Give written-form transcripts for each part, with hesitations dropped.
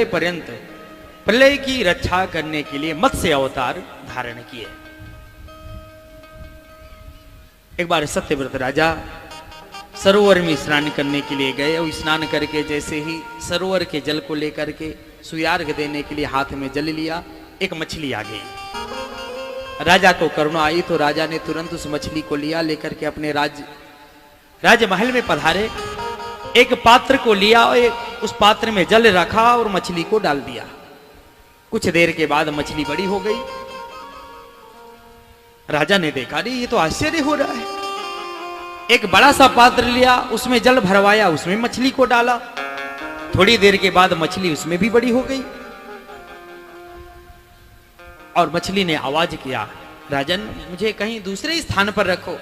पर्यंत प्रलय की रक्षा करने के लिए मत्स्य अवतार धारण किए। एक बार सत्यव्रत राजा सरोवर में स्नान करने के लिए गए और स्नान करके जैसे ही सरोवर के जल को लेकर के सुयार्घ देने के लिए हाथ में जल लिया, एक मछली आ गई। राजा को करुणा आई तो राजा ने तुरंत उस मछली को लिया, लेकर के अपने राजमहल में पधारे। एक पात्र को लिया और उस पात्र में जल रखा और मछली को डाल दिया। कुछ देर के बाद मछली बड़ी हो गई। राजा ने देखा, अरे ये तो आश्चर्य हो रहा है। एक बड़ा सा पात्र लिया, उसमें जल भरवाया, उसमें मछली को डाला। थोड़ी देर के बाद मछली उसमें भी बड़ी हो गई और मछली ने आवाज किया, राजन मुझे कहीं दूसरे स्थान पर रखो।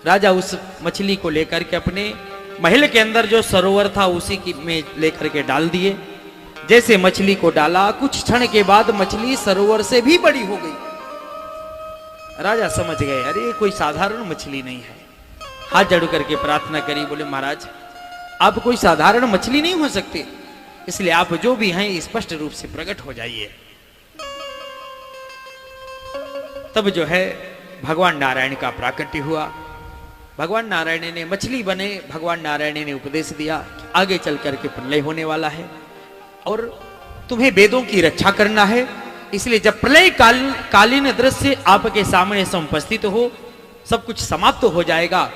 राजा उस मछली को लेकर के अपने महल के अंदर जो सरोवर था उसी की में लेकर के डाल दिए। जैसे मछली को डाला, कुछ क्षण के बाद मछली सरोवर से भी बड़ी हो गई। राजा समझ गए, अरे कोई साधारण मछली नहीं है। हाथ जड़ करके प्रार्थना करी, बोले महाराज आप कोई साधारण मछली नहीं हो सकते, इसलिए आप जो भी हैं स्पष्ट रूप से प्रकट हो जाइए। तब जो है भगवान नारायण का प्राकट्य हुआ। भगवान नारायण ने मछली बने, भगवान नारायण ने उपदेश दिया, आगे चल करके प्रलय होने वाला है और तुम्हें वेदों की रक्षा करना है। इसलिए जब प्रलय कालीन दृश्य आपके सामने उपस्थित हो, सब कुछ समाप्त हो जाएगा,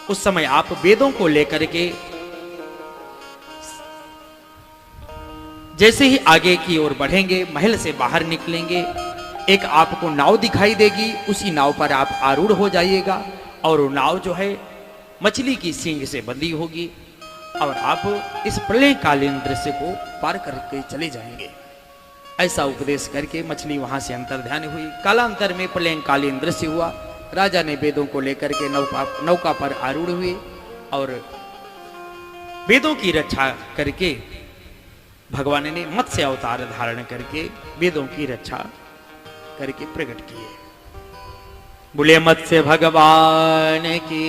उस समय आप वेदों को लेकर के जैसे ही आगे की ओर बढ़ेंगे, महल से बाहर निकलेंगे, एक आपको नाव दिखाई देगी, उसी नाव पर आप आरूढ़ हो जाइएगा और वो नाव जो है मछली की सींग से बंधी होगी और आप इस प्रलय कालीन दृश्य को पार करके चले जाएंगे। ऐसा उपदेश करके मछली वहां से अंतर्ध्यान हुई। कालांतर में प्रलय कालीन दृश्य हुआ। राजा ने वेदों को लेकर के नौका पर आरूढ़ हुए और वेदों की रक्षा करके भगवान ने मत्स्य अवतार धारण करके वेदों की रक्षा करके प्रकट किए। बोले मत्स्य भगवान की।